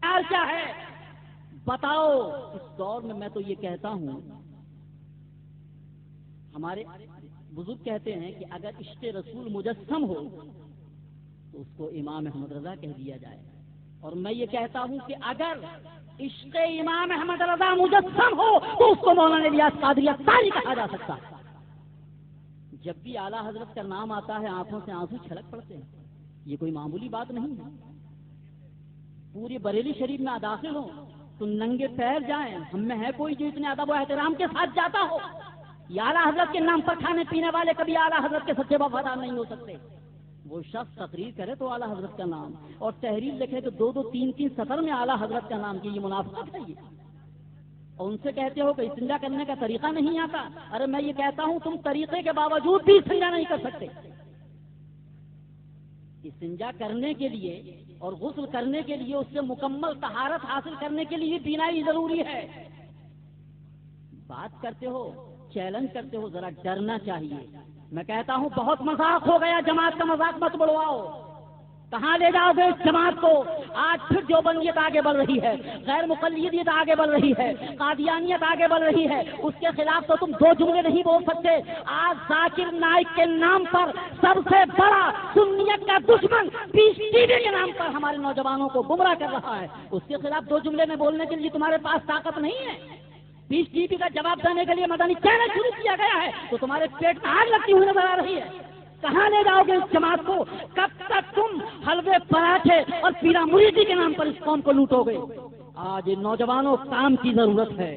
کیا ہے بتاؤ۔ اس دور میں تو یہ کہتا ہوں، ہمارے بزرگ کہتے ہیں کہ اگر عشق رسول مجسم ہو تو اس کو امام احمد رضا کہہ دیا جائے، اور میں یہ کہتا ہوں کہ اگر عشق امام احمد رضا مجسم ہو تو اس کو مولانا الیاس قادری اختاری کہا جا سکتا ہے۔ جب بھی اعلیٰ حضرت کا نام آتا ہے آنکھوں سے آنسو چھلک پڑتے ہیں، یہ کوئی معمولی بات نہیں ہے۔ پورے بریلی شریف میں داخل ہوں تو ننگے پیر جائیں، ہم میں ہے کوئی جو اتنے ادب و احترام کے ساتھ جاتا ہو؟ یہ اعلیٰ حضرت کے نام پر کھانے پینے والے کبھی اعلیٰ حضرت کے سچے وفادار نہیں ہو سکتے۔ وہ شخص تقریر کرے تو اعلیٰ حضرت کا نام، اور تحریر لکھے تو دو دو تین تین سطر میں اعلیٰ حضرت کا نام کی، یہ منافقت ہے یہ۔ اور ان سے کہتے ہو کہ استنجا کرنے کا طریقہ نہیں آتا، ارے میں یہ کہتا ہوں تم طریقے کے باوجود بھی استنجا نہیں کر سکتے۔ استنجا کرنے کے لیے اور غسل کرنے کے لیے، اس سے مکمل طہارت حاصل کرنے کے لیے بینائی ضروری ہے۔ بات کرتے ہو، چیلنج کرتے ہو، ذرا ڈرنا چاہیے۔ میں کہتا ہوں بہت مذاق ہو گیا، جماعت کا مذاق مت بڑھواؤ۔ کہاں لے جاؤ گے اس جماعت کو؟ آج پھر دیوبندیت آگے بڑھ رہی ہے، غیر مقلدیت آگے بڑھ رہی ہے، قادیانیت آگے بڑھ رہی ہے، اس کے خلاف تو تم دو جملے نہیں بول سکتے۔ آج ذاکر نائک کے نام پر سب سے بڑا سنیت کا دشمن پیس ٹی وی کے نام پر ہمارے نوجوانوں کو گمراہ کر رہا ہے، اس کے خلاف دو جملے میں بولنے کے لیے تمہارے پاس طاقت نہیں ہے۔ پیس ٹی وی کا جواب دینے کے لیے مدنی چینل شروع کیا گیا ہے تو تمہارے پیٹ میں آگ لگتی ہوئی نظر آ رہی ہے۔ کہاں لے جاؤ گے اس جماعت کو؟ کب تک تم حلوے پراٹھے اور پیرا مریدی کے نام پر اس قوم کو لوٹو گے؟ آج نوجوانوں کام کی ضرورت ہے،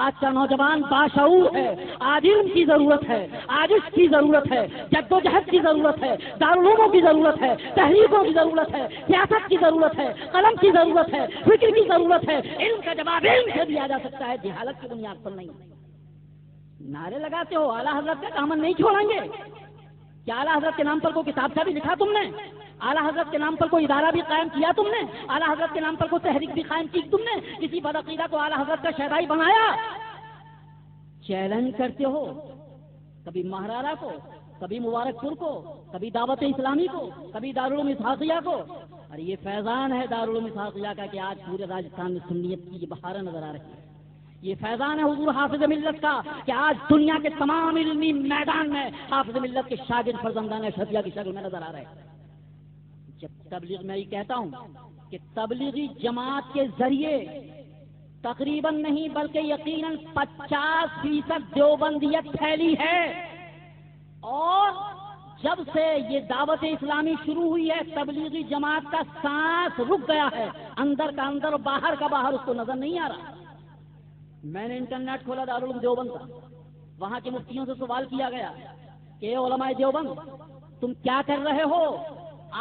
آج کا نوجوان باشعور ہے، آج علم کی ضرورت ہے، آج عشق کی ضرورت ہے، جدوجہد کی ضرورت ہے، دارالعلوموں کی ضرورت ہے، تحریکوں کی ضرورت ہے، سیاست کی ضرورت ہے، قلم کی ضرورت ہے، فکر کی ضرورت ہے۔ علم کا جواب علم سے دیا جا سکتا ہے، جہالت کی بنیاد پر نہیں۔ نعرے لگاتے ہو اعلیٰ حضرت کا دامن نہیں چھوڑیں گے؟ کیا اعلیٰ حضرت کے نام پر کوئی کتاب بھی لکھا تم نے؟ اعلیٰ حضرت کے نام پر کوئی ادارہ بھی قائم کیا تم نے؟ اعلیٰ حضرت کے نام پر کوئی تحریک بھی قائم کی تم نے؟ کسی بدعقیدہ کو اعلیٰ حضرت کا شہدائی بنایا؟ چیلنج کرتے ہو، کبھی مہرارا کو، کبھی مبارک پور کو، کبھی دعوت اسلامی کو، کبھی دارالعلوم اسحاقیہ کو۔ اور یہ فیضان ہے دارالعلوم اسحاقیہ کا کہ آج پورے راجستھان میں سنیت کی یہ بہاریں نظر آ رہی ہے۔ یہ فیضان ہے حضور حافظ ملت کا کہ آج دنیا کے تمام علمی میدان میں حافظ ملت کے شاگرد فرزندان اشرفیہ کی شکل میں نظر آ رہے ہیں۔ جب تبلیغ میں یہ کہتا ہوں کہ تبلیغی جماعت کے ذریعے تقریباً نہیں بلکہ یقیناً 50% دیوبندیت پھیلی ہے، اور جب سے یہ دعوت اسلامی شروع ہوئی ہے تبلیغی جماعت کا سانس رک گیا ہے، اندر کا اندر اور باہر کا باہر اس کو نظر نہیں آ رہا۔ میں نے انٹرنیٹ کھولا دارالعلوم دیوبند کا، وہاں کے مفتیوں سے سوال کیا گیا کہ علماء دیوبند تم کیا کر رہے ہو؟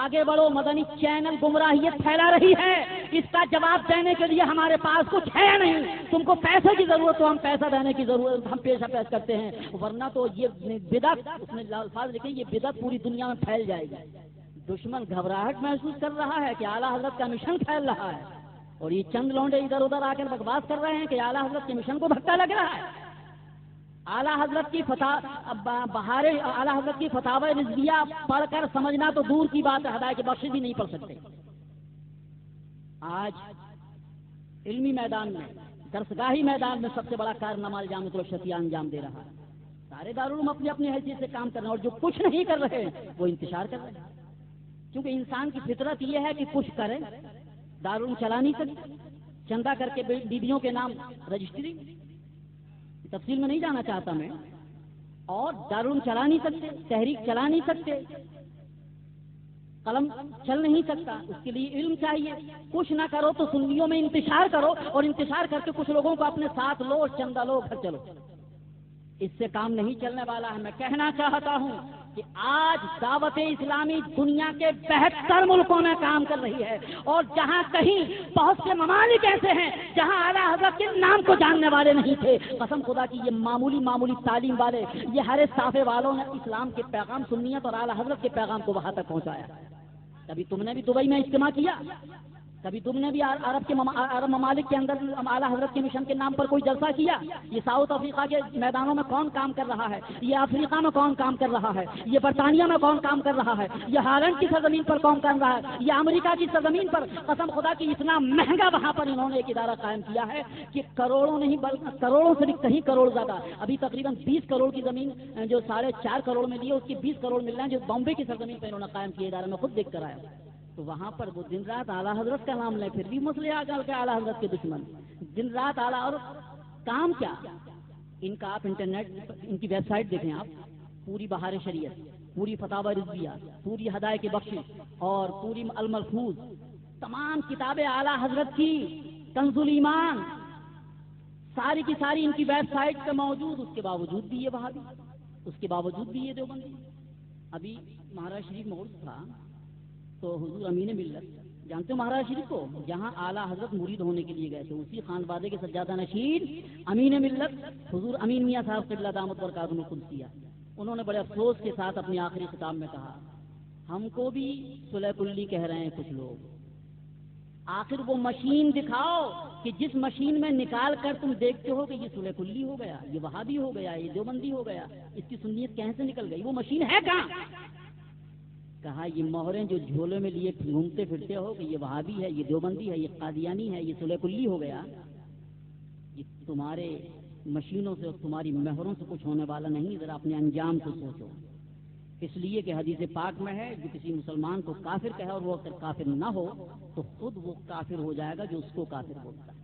آگے بڑھو، مدنی چینل گمراہیت پھیلا رہی ہے، اس کا جواب دینے کے لیے ہمارے پاس کچھ ہے نہیں، تم کو پیسے کی ضرورت ہو، ہم پیسہ دینے کی ضرورت، ہم پیشہ پیش کرتے ہیں، ورنہ تو یہ بدعت، اس نے الفاظ لکھے، یہ بدعت پوری دنیا میں پھیل جائے گی۔ دشمن گھبراہٹ محسوس کر رہا ہے کہ اعلیٰ حضرت کا مشن پھیل رہا ہے، اور یہ چند لونڈے ادھر ادھر آ کر بکواس کر رہے ہیں کہ اعلیٰ حضرت کے مشن کو دھکا لگ رہا ہے۔ اعلیٰ حضرت کی اعلیٰ حضرت کی فتاوی رضویہ پڑھ کر سمجھنا تو دور کی بات ہے، ہدایت بخش بھی نہیں پڑھ سکتے۔ آج علمی میدان میں، درسگاہی میدان میں سب سے بڑا کارنامہ جامعۃ الاشرفیہ انجام دے رہا ہے۔ سارے دارالعلوم اپنی اپنی حیثیت سے کام کر رہے ہیں، اور جو کچھ نہیں کر رہے وہ انتشار کر رہے ہیں، کیونکہ انسان کی فطرت یہ ہے کہ کچھ کرے۔ دارالعلوم چلا نہیں سکتے، چندہ کر کے بیویوں کے نام رجسٹری، تفصیل میں نہیں جانا چاہتا میں، اور دارالعلوم چلا نہیں سکتے، تحریک چلا نہیں سکتے، قلم چل نہیں سکتا، اس کے لیے علم چاہیے۔ کچھ نہ کرو تو سنیوں میں انتشار کرو، اور انتشار کر کے کچھ لوگوں کو اپنے ساتھ لو، چندہ لو، گھر چلو، اس سے کام نہیں چلنے والا ہے۔ میں کہنا چاہتا ہوں کہ آج دعوت اسلامی دنیا کے 72 ملکوں میں کام کر رہی ہے، اور جہاں کہیں بہت سے ممالک ایسے ہیں جہاں اعلیٰ حضرت کے نام کو جاننے والے نہیں تھے، قسم خدا کی یہ معمولی تعلیم والے، یہ ہر صافے والوں نے اسلام کے پیغام، سنیت اور اعلیٰ حضرت کے پیغام کو وہاں تک پہنچایا۔ کبھی تم نے بھی دبئی میں اجتماع کیا، کبھی تم نے بھی عرب ممالک کے اندر اعلیٰ حضرت کے مشن کے نام پر کوئی جلسہ کیا؟ یہ ساؤتھ افریقہ کے میدانوں میں کون کام کر رہا ہے؟ یہ افریقہ میں کون کام کر رہا ہے؟ یہ برطانیہ میں کون کام کر رہا ہے؟ یہ ہالینڈ کی سرزمین پر کون کر رہا ہے؟ یہ امریکہ کی سرزمین پر قسم خدا کی اتنا مہنگا وہاں پر انہوں نے ایک ادارہ قائم کیا ہے کہ کروڑوں نہیں بلکہ کروڑوں سے بھی کہیں کروڑ زیادہ، ابھی تقریباً 20 کروڑ کی زمین جو 4.5 کروڑ میں لی ہے اس کی 20 کروڑ مل رہے ہیں جو بامبے کی سرزمین پر انہوں نے قائم کیا ادارہ، میں خود دیکھ کر آیا۔ تو وہاں پر وہ دن رات اعلیٰ حضرت کا نام لیں، پھر بھی مسئلے آ کر کے اعلیٰ حضرت کے دشمن دن رات اعلیٰ، اور کام کیا ان کا؟ آپ انٹرنیٹ ان کی ویب سائٹ دیکھیں، آپ پوری بہار شریعت، پوری فتاوی رضویہ، پوری ہدایت بخشش اور پوری الملفوظ، تمام کتابیں اعلیٰ حضرت کی، کنز الایمان ساری کی ساری ان کی ویب سائٹ پہ موجود، اس کے باوجود بھی یہ وہابی، اس کے باوجود بھی یہ دیوبندی۔ ابھی مہاراج شریف میں عرس تھا تو حضور امین ملت، جانتے ہو مہاراج شریف کو؟ جہاں اعلیٰ حضرت مرید ہونے کے لیے گئے تھے اسی خان بادے کے سجادہ نشین امین ملت حضور امین میاں صاحب قبلہ دامت برکاتہ القدسیہ، انہوں نے بڑے افسوس کے ساتھ اپنی آخری خطاب میں کہا، ہم کو بھی صلح کلی کہہ رہے ہیں کچھ لوگ، آخر وہ مشین دکھاؤ کہ جس مشین میں نکال کر تم دیکھتے ہو کہ یہ صلح کلی ہو گیا، یہ وہابی ہو گیا، یہ دیوبندی ہو گیا، اس کی سنیت کہیں سے نکل گئی، وہ مشین ہے کہاں؟ کہا یہ مہریں جو جھولے میں لیے گھومتے پھرتے ہو کہ یہ وہابی ہے، یہ دیوبندی ہے، یہ قادیانی ہے، یہ صلح کلی ہو گیا، یہ تمہارے مشینوں سے اور تمہاری مہروں سے کچھ ہونے والا نہیں، ذرا اپنے انجام کو سوچو۔ اس لیے کہ حدیث پاک میں ہے جو کسی مسلمان کو کافر کہے اور وہ اگر کافر نہ ہو تو خود وہ کافر ہو جائے گا جو اس کو کافر بولتا ہے۔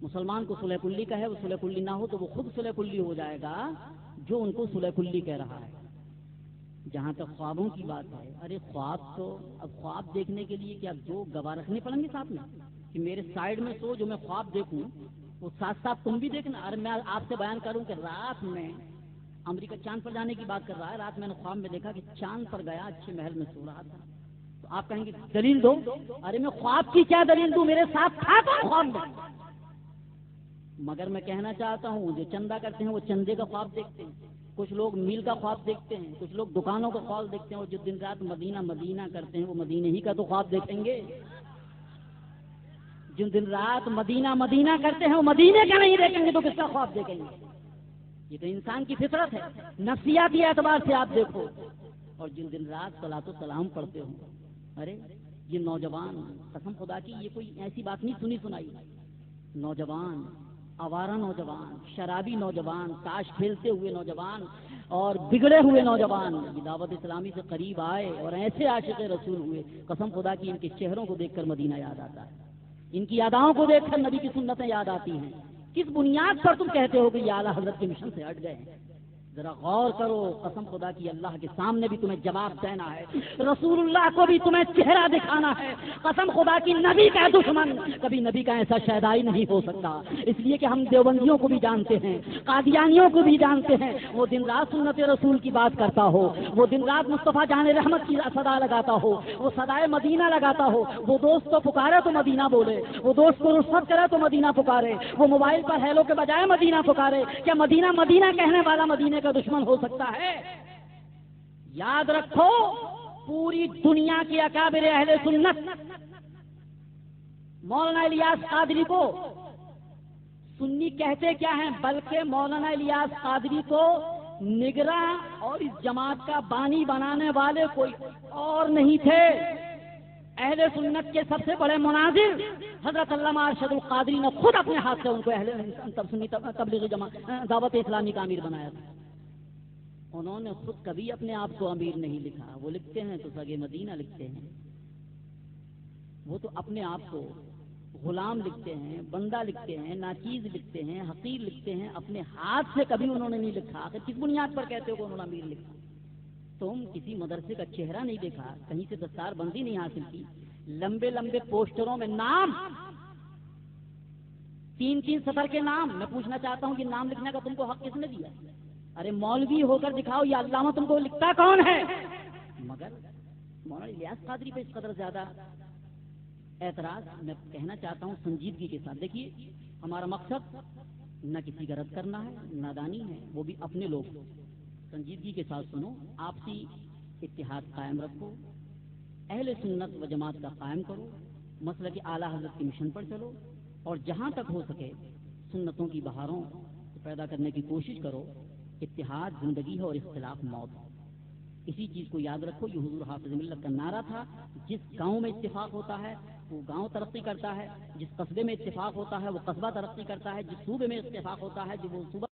مسلمان کو صلح کلی کہے وہ صلح کلی نہ ہو تو وہ خود صلح کلی ہو جائے گا جو ان کو صلح کلی کہہ رہا ہے۔ جہاں تک خوابوں کی بات ہے، ارے خواب تو اب خواب دیکھنے کے لیے کیا دو گواہ رکھنے پڑیں گے ساتھ میں کہ میرے سائڈ میں سو جو میں خواب دیکھوں وہ ساتھ ساتھ تم بھی دیکھنا؟ ارے میں آپ سے بیان کروں کہ رات میں امریکہ چاند پر جانے کی بات کر رہا ہے، رات میں نے خواب میں دیکھا کہ چاند پر گیا، اچھے محل میں سو رہا تھا، تو آپ کہیں گے دلیل دو۔ ارے میں خواب کی کیا دلیل دوں، میرے ساتھ تھا تو خواب میں۔ مگر میں کہنا چاہتا ہوں جو چندہ کرتے ہیں وہ چندے کا خواب دیکھتے ہیں، کچھ لوگ میل کا خواب دیکھتے ہیں، کچھ لوگ دکانوں کا خواب دیکھتے ہیں، اور جو دن رات مدینہ مدینہ کرتے ہیں وہ مدینہ ہی کا تو خواب دیکھیں گے۔ جو دن رات مدینہ مدینہ کرتے ہیں وہ مدینے کا نہیں دیکھیں گے تو کس کا خواب دیکھیں گے؟ یہ تو انسان کی فطرت ہے، نفسیاتی اعتبار سے آپ دیکھو۔ اور جن دن رات صلاۃ و سلام پڑھتے ہو، ارے یہ نوجوان، قسم خدا کی یہ کوئی ایسی بات نہیں سنی سنائی، نوجوان، آوارہ نوجوان، شرابی نوجوان، تاش کھیلتے ہوئے نوجوان اور بگڑے ہوئے نوجوان یہ دعوت اسلامی سے قریب آئے اور ایسے عاشق رسول ہوئے، قسم خدا کی ان کے چہروں کو دیکھ کر مدینہ یاد آتا ہے، ان کی اداؤں کو دیکھ کر نبی کی سنتیں یاد آتی ہیں۔ کس بنیاد پر تم کہتے ہو کہ یہ اعلیٰ حضرت کے مشن سے ہٹ گئے ہیں؟ ذرا غور کرو، قسم خدا کی اللہ کے سامنے بھی تمہیں جواب دینا ہے، رسول اللہ کو بھی تمہیں چہرہ دکھانا ہے۔ قسم خدا کی نبی کا دشمن کبھی نبی کا ایسا شہدائی نہیں ہو سکتا، اس لیے کہ ہم دیوبندیوں کو بھی جانتے ہیں، قادیانیوں کو بھی جانتے ہیں، وہ دن رات سنت رسول کی بات کرتا ہو، وہ دن رات مصطفیٰ جان رحمت کی صدا لگاتا ہو، وہ صدائے مدینہ لگاتا ہو، وہ دوست کو پکارے تو مدینہ بولے، وہ دوست کو رخصت کرے تو مدینہ پکارے، وہ موبائل پر ہیلو کے بجائے مدینہ پکارے، کیا مدینہ مدینہ کہنے والا مدینے کا دشمن ہو سکتا ہے؟ یاد رکھو، پوری دنیا کی اکابر اہل سنت مولانا الیاس قادری کو سنی کہتے کیا ہیں، بلکہ مولانا الیاس قادری کو نگراں اور اس جماعت کا بانی بنانے والے کوئی اور نہیں تھے۔ اہل سنت کے سب سے بڑے مناظر حضرت علامہ ارشد القادری نے خود اپنے ہاتھ سے ان کو تبلیغی جماعت دعوت اسلامی کا امیر بنایا تھا۔ انہوں نے خود کبھی اپنے آپ کو امیر نہیں لکھا، وہ لکھتے ہیں تو سگے مدینہ لکھتے ہیں، وہ تو اپنے آپ کو غلام لکھتے ہیں، بندہ لکھتے ہیں، ناچیز لکھتے ہیں، حقیر لکھتے ہیں، اپنے ہاتھ سے کبھی انہوں نے نہیں لکھا۔ آخر کس بنیاد پر کہتے ہو کہ انہوں نے امیر لکھا؟ تم کسی مدرسے کا چہرہ نہیں دیکھا، کہیں سے دستار بندی نہیں حاصل کی، لمبے لمبے پوسٹروں میں نام، 3 سطر کے نام، میں پوچھنا چاہتا ہوں کہ نام لکھنے کا تم کو حق کس نے دیا؟ ارے مولوی ہو کر دکھاؤ یا علامہ تم کو لکھتا کون ہے؟ مگر مولانا الیاس قادری پہ اس قدر زیادہ اعتراض، میں کہنا چاہتا ہوں سنجیدگی کے ساتھ دیکھیے، ہمارا مقصد نہ کسی کا رد کرنا ہے، نادانی ہے، وہ بھی اپنے لوگ، سنجیدگی کے ساتھ سنو، آپسی اتحاد قائم رکھو، اہل سنت و جماعت کا قائم کرو، مسئلہ کہ اعلیٰ حضرت کی مشن پر چلو، اور جہاں تک ہو سکے سنتوں کی بہاروں پیدا کرنے کی کوشش کرو۔ اتحاد زندگی ہے اور اختلاف موت ہے۔ اسی چیز کو یاد رکھو، یہ حضور حافظ ملت کا نعرہ تھا۔ جس گاؤں میں اتفاق ہوتا ہے وہ گاؤں ترقی کرتا ہے، جس قصبے میں اتفاق ہوتا ہے وہ قصبہ ترقی کرتا ہے، جس صوبے میں اتفاق ہوتا ہے جو وہ صوبہ